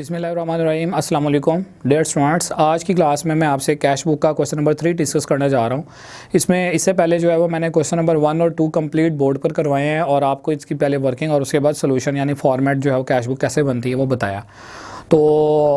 बिस्मिल्लाहिर्रहमानिर्रहीम अस्सलाम वालेकुम डियर स्टूडेंट्स। आज की क्लास में मैं आपसे कैश बुक का क्वेश्चन नंबर 3 डिस्कस करने जा रहा हूँ। इससे पहले जो है वो मैंने क्वेश्चन नंबर 1 और 2 कंप्लीट बोर्ड पर करवाए हैं और आपको इसकी पहले वर्किंग और उसके बाद सोल्यूशन यानी फॉर्मेट जो है वो कैश बुक कैसे बनती है वो बताया। तो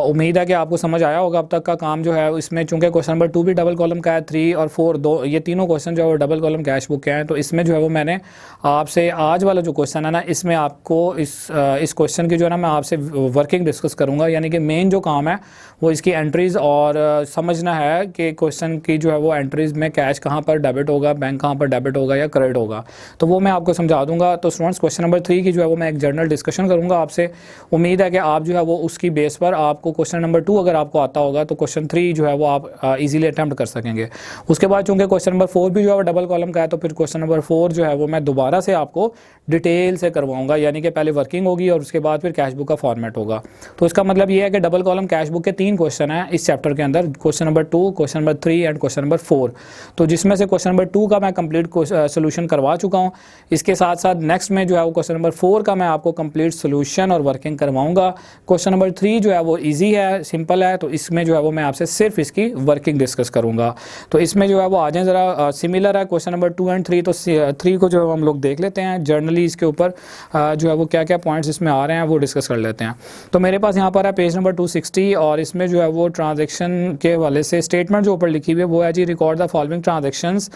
उम्मीद है कि आपको समझ आया होगा अब तक का काम जो है। इसमें चूंकि क्वेश्चन नंबर 2 भी डबल कॉलम का है, 3 और 4 दो ये तीनों क्वेश्चन जो है वो डबल कॉलम कैश बुक के हैं। तो इसमें जो है वो मैंने आपसे आज वाला जो क्वेश्चन है ना, इसमें आपको इस क्वेश्चन की जो है ना मैं आपसे वर्किंग डिस्कस करूंगा। यानी कि मेन जो काम है वो इसकी एंट्रीज़ और समझना है कि क्वेश्चन की जो है वो एंट्रीज़ में कैश कहाँ पर डेबिट होगा, बैंक कहाँ पर डेबिट होगा या क्रेडिट होगा, तो वो मैं आपको समझा दूंगा। तो स्टूडेंट्स क्वेश्चन नंबर 3 की जो है वो मैं एक जनरल डिस्कशन करूँगा आपसे। उम्मीद है कि आप जो है वो उसकी बेस पर आपको क्वेश्चन नंबर 2 अगर आपको आता होगा तो क्वेश्चन 3 जो है वो आप इजीली अटेम्प्ट कर सकेंगे। उसके बाद चूंकि क्वेश्चन नंबर 4 भी जो है वो डबल कॉलम का है, तो फिर क्वेश्चन नंबर 4 जो है वो मैं दोबारा से आपको डिटेल से करवाऊंगा। यानी कि पहले वर्किंग होगी और उसके बाद फिर कैश बुक का फॉर्मेट होगा। तो इसका मतलब ये है कि डबल कॉलम कैश बुक के 3 क्वेश्चन हैं इस चैप्टर के अंदर, question number 2, question number 3 and question number 4। तो जिसमें से क्वेश्चन नंबर 2 का मैं कंप्लीट सोल्यूशन करवा चुका हूँ। इसके साथ साथ नेक्स्ट में जो है वो क्वेश्चन नंबर 4 का मैं आपको कंप्लीट सोल्यूशन और वर्किंग करवाऊंगा। क्वेश्चन नंबर 3 जो है वो ईजी है, सिंपल है, तो इसमें जो है वो मैं आपसे सिर्फ इसकी वर्किंग डिस्कस करूंगा। तो इसमें जो है वो आ जाए ज़रा सिमिलर है क्वेश्चन नंबर 2 एंड 3। तो 3 को जो है हम लोग देख लेते हैं जर्नली, इसके ऊपर जो है वो क्या क्या पॉइंट्स इसमें आ रहे हैं वो डिस्कस कर लेते हैं। तो मेरे पास यहाँ पर है पेज नंबर 260 और इसमें जो है वो ट्रांजैक्शन के हवाले से स्टेटमेंट जो ऊपर लिखी हुई है वो है जी, record the following transactions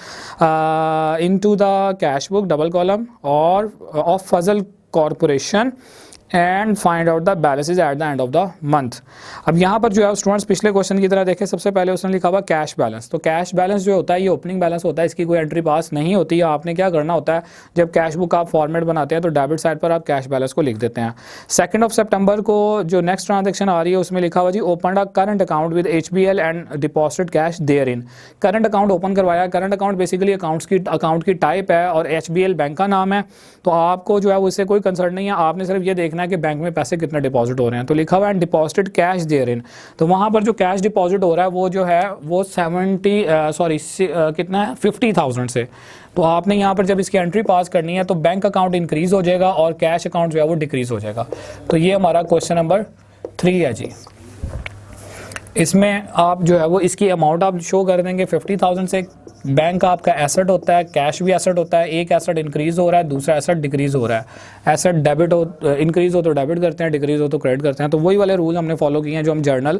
into the cash book double column और of Fazal corporation and find out the balances at the end of the month. अब यहाँ पर जो है स्टूडेंट्स पिछले क्वेश्चन की तरह देखें, सबसे पहले उसने लिखा हुआ कैश बैलेंस। तो कैश बैलेंस जो होता है ये ओपनिंग बैलेंस होता है, इसकी कोई एंट्री पास नहीं होती है। आपने क्या करना होता है, जब कैश बुक आप फॉर्मेट बनाते हैं तो डेबिट साइड पर आप कैश बैलेंस को लिख देते हैं। 2 सितंबर को जो नेक्स्ट ट्रांजेक्शन आ रही है उसमें लिखा हुआ जी, open a current account with HBL and deposited cash there in. Current account open करवाया। करंट अकाउंट बेसिकली अकाउंट की टाइप है और HBL बैंक का नाम है। तो आपको जो है उससे कोई कंसर्न नहीं है, आपने सिर्फ ये देखना है कि बैंक में पैसे कितने डिपॉजिट हो रहे हैं। तो लिखा हुआ है डिपॉजिटेड कैश देयर इन, तो वहां पर जो कैश डिपॉजिट हो रहा है वो जो है वो 50,000 से। तो आपने यहाँ पर जब इसकी एंट्री पास करनी है तो बैंक अकाउंट इंक्रीज हो जाएगा और कैश अकाउंट जो है वो डिक्रीज हो जाएगा। तो ये हमारा क्वेश्चन नंबर 3 है जी। इसमें आप जो है वो इसकी अमाउंट आप शो कर देंगे 50,000 से। बैंक का आपका एसेट होता है, कैश भी एसेट होता है। एक एसेट इंक्रीज हो रहा है, दूसरा एसेट डिक्रीज हो रहा है। एसेट डेबिट हो, इंक्रीज हो तो डेबिट करते हैं, डिक्रीज हो तो क्रेडिट करते हैं। तो वही वाले रूल हमने फॉलो किए हैं जो हम जर्नल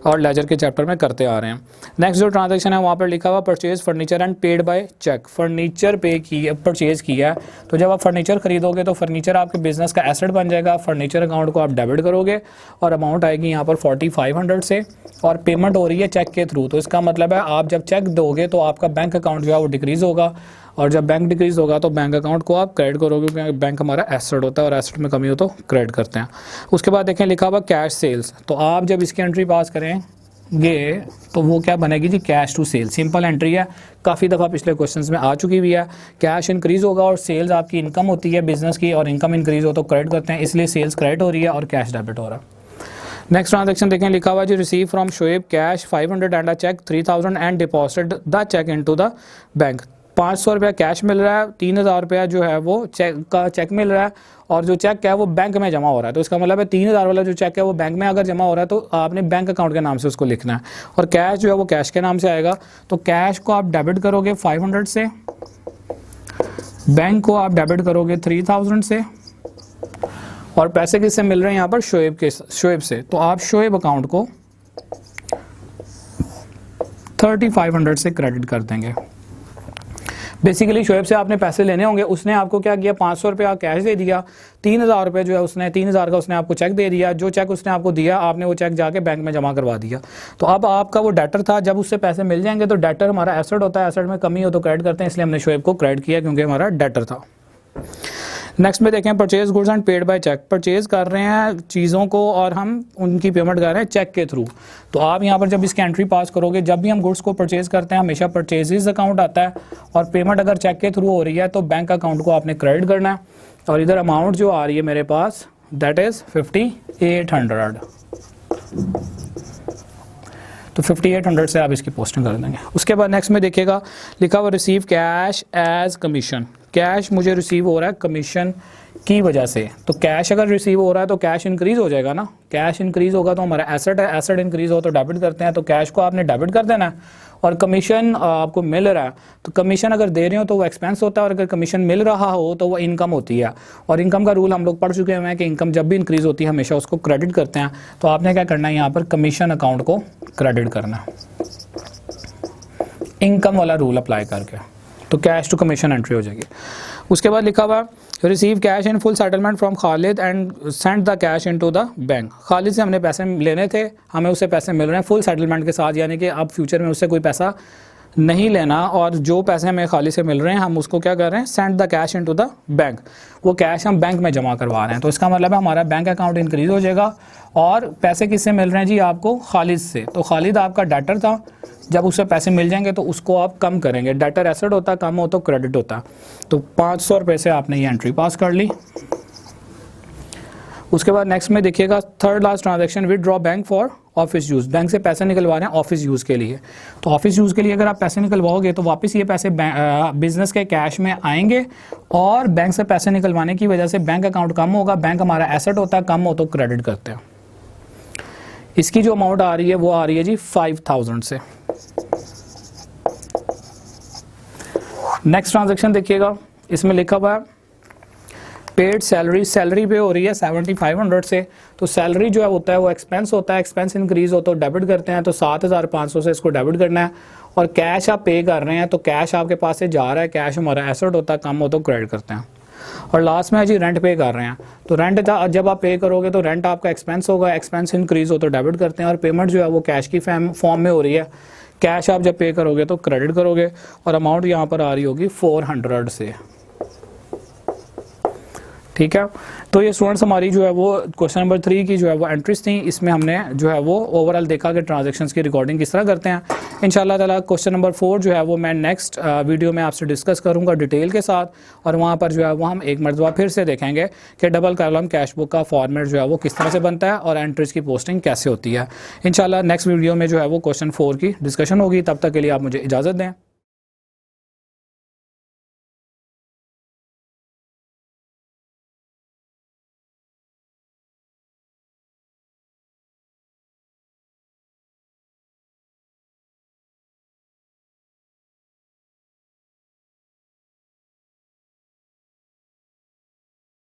और लेजर के चैप्टर में करते आ रहे हैं। नेक्स्ट जो ट्रांजैक्शन है वहाँ पर लिखा हुआ purchase furniture and paid by cheque. Furniture purchase किया है, तो जब आप फर्नीचर खरीदोगे तो फर्नीचर आपके बिजनेस का एसेट बन जाएगा। फर्नीचर अकाउंट को आप डेबिट करोगे और अमाउंट आएगी यहाँ पर 4500 से और पेमेंट हो रही है चेक के थ्रू। तो इसका मतलब है आप जब चेक दोगे तो आपका बैंक अकाउंट जो है वो डिक्रीज होगा और जब बैंक डिक्रीज होगा तो बैंक अकाउंट को आप क्रेडिट करोगे, क्योंकि बैंक हमारा एसेट होता है और एसेट में कमी हो तो क्रेडिट करते हैं। उसके बाद देखें लिखा हुआ कैश सेल्स। तो आप जब इसकी एंट्री पास करेंगे तो वो क्या बनेगी जी, cash to sale. Simple entry है, काफ़ी दफ़ा पिछले क्वेश्चंस में आ चुकी हुई है। कैश इंक्रीज होगा और सेल्स आपकी इनकम होती है बिजनेस की, और इनकम इंक्रीज हो तो क्रेडिट करते हैं, इसलिए सेल्स क्रेडिट हो रही है और कैश डेबिट हो रहा है। नेक्स्ट ट्रांजैक्शन देखें, लिखा हुआ जी, receive from Shoaib cash 500 and a cheque 3000 and deposited the cheque into the bank. 500 रुपया कैश मिल रहा है, 3000 रुपया जो है वो चेक मिल रहा है और जो चेक है वो बैंक में जमा हो रहा है। तो इसका मतलब है 3000 वाला जो चेक है वो बैंक में अगर जमा हो रहा है तो आपने बैंक अकाउंट के नाम से उसको लिखना है और कैश जो है वो कैश के नाम से आएगा। तो कैश को आप डेबिट करोगे 500 से, बैंक को आप डेबिट करोगे 3000 से और पैसे किससे मिल रहे हैं यहाँ पर, शोएब से। तो आप शोएब अकाउंट को 3500 से क्रेडिट कर देंगे। बेसिकली शोएब से आपने पैसे लेने होंगे, उसने आपको क्या किया, 500 रुपया कैश दे दिया, 3000 रुपये जो है उसने 3000 का उसने आपको चेक दे दिया। जो चेक उसने आपको दिया आपने वो चेक जाके बैंक में जमा करवा दिया। तो अब आपका वो डेटर था, जब उससे पैसे मिल जाएंगे तो डेटर हमारा एसेट होता है, एसेट में कमी हो तो क्रेडिट करते हैं, इसलिए हमने शोएब को क्रेडिट किया क्योंकि हमारा डेटर था। नेक्स्ट में देखें purchase goods and paid by cheque. Purchase कर रहे हैं चीज़ों को और हम उनकी पेमेंट कर रहे हैं चेक के थ्रू। तो आप यहाँ पर जब इसकी एंट्री पास करोगे, जब भी हम गुड्स को परचेज करते हैं हमेशा परचेजेस अकाउंट आता है और पेमेंट अगर चेक के थ्रू हो रही है तो बैंक अकाउंट को आपने क्रेडिट करना है। और इधर अमाउंट जो आ रही है मेरे पास दैट इज़ 5800। तो 5800 से आप इसकी पोस्टिंग कर देंगे। उसके बाद नेक्स्ट में देखिएगा लिखा हुआ receive cash as commission. Cash मुझे रिसीव हो रहा है कमीशन की वजह से, तो कैश अगर रिसीव हो रहा है तो कैश इंक्रीज़ हो जाएगा ना, कैश इंक्रीज़ होगा तो हमारा एसेट है, एसेट इंक्रीज़ हो तो डेबिट करते हैं, तो कैश को आपने डेबिट कर देना है। और कमीशन आपको मिल रहा है तो कमीशन अगर दे रहे हो तो वो एक्सपेंस होता है, और अगर कमीशन मिल रहा हो तो वो इनकम होती है। और इनकम का रूल हम लोग पढ़ चुके हैं कि इनकम जब भी इंक्रीज़ होती है हमेशा उसको क्रेडिट करते हैं। तो आपने क्या करना है, यहाँ पर कमीशन अकाउंट को क्रेडिट करना है इनकम वाला रूल अप्लाई करके, तो कैश टू कमीशन एंट्री हो जाएगी। उसके बाद लिखा हुआ receive cash in full settlement from Khalid and send the cash into the bank. Khalid से हमने पैसे लेने थे, हमें उससे पैसे मिल रहे हैं फुल सेटलमेंट के साथ, यानी कि अब फ्यूचर में उससे कोई पैसा नहीं लेना, और जो पैसे हमें खालिद से मिल रहे हैं हम उसको क्या कर रहे हैं, send the cash into the bank, वो कैश हम बैंक में जमा करवा रहे हैं। तो इसका मतलब है हमारा बैंक अकाउंट इंक्रीज़ हो जाएगा। और पैसे किससे मिल रहे हैं जी, आपको खालिद से। तो खालिद आपका डेटर था, जब उससे पैसे मिल जाएंगे तो उसको आप कम करेंगे, डेटर एसेट होता है, कम हो तो क्रेडिट होता है। तो 500 रुपये से आपने ये एंट्री पास कर ली। उसके बाद नेक्स्ट में देखिएगा third last transaction withdraw bank for office use, bank से पैसे निकलवा रहे हैं ऑफिस यूज़ के लिए। तो ऑफिस यूज़ के लिए अगर आप पैसे निकलवाओगे तो वापस ये पैसे बिजनेस के कैश में आएंगे, और बैंक से पैसे निकलवाने की वजह से बैंक अकाउंट कम होगा, बैंक हमारा एसेट होता है, कम हो तो क्रेडिट करते हैं। इसकी जो अमाउंट आ रही है वो आ रही है जी 5000 से। नेक्स्ट ट्रांजैक्शन देखिएगा, इसमें लिखा हुआ है पेड सैलरी, सैलरी पे हो रही है 7500 से। तो सैलरी जो है होता है वो एक्सपेंस होता है, एक्सपेंस इंक्रीज हो तो डेबिट करते हैं, तो 7500 से इसको डेबिट करना है। और कैश आप पे कर रहे हैं तो कैश आपके पास से जा रहा है, कैश हमारा एसेट होता है, कम हो तो क्रेडिट करते हैं। और लास्ट में है जी रेंट पे कर रहे हैं, तो रेंट जब आप पे करोगे तो रेंट आपका एक्सपेंस होगा, एक्सपेंस इंक्रीज हो तो डेबिट करते हैं। और पेमेंट जो है वो कैश की फॉर्म में हो रही है, कैश आप जब पे करोगे तो क्रेडिट करोगे। और अमाउंट यहाँ पर आ रही होगी 400 से, ठीक है। तो ये स्टूडेंट्स हमारी जो है वो क्वेश्चन नंबर 3 की जो है वो एंट्रीज थी, इसमें हमने जो है वो ओवरऑल देखा कि ट्रांजैक्शंस की रिकॉर्डिंग किस तरह करते हैं। इंशाल्लाह ताला क्वेश्चन नंबर 4 जो है वो मैं नेक्स्ट वीडियो में आपसे डिस्कस करूंगा डिटेल के साथ, और वहाँ पर जो है वो हम एक मरतबा फिर से देखेंगे कि डबल कॉलम कैश बुक का फॉर्मेट जो है वो किस तरह से बनता है और एंट्रीज की पोस्टिंग कैसे होती है। इंशाल्लाह नेक्स्ट वीडियो में जो है वो क्वेश्चन 4 की डिस्कशन होगी। तब तक के लिए आप मुझे इजाज़त दें।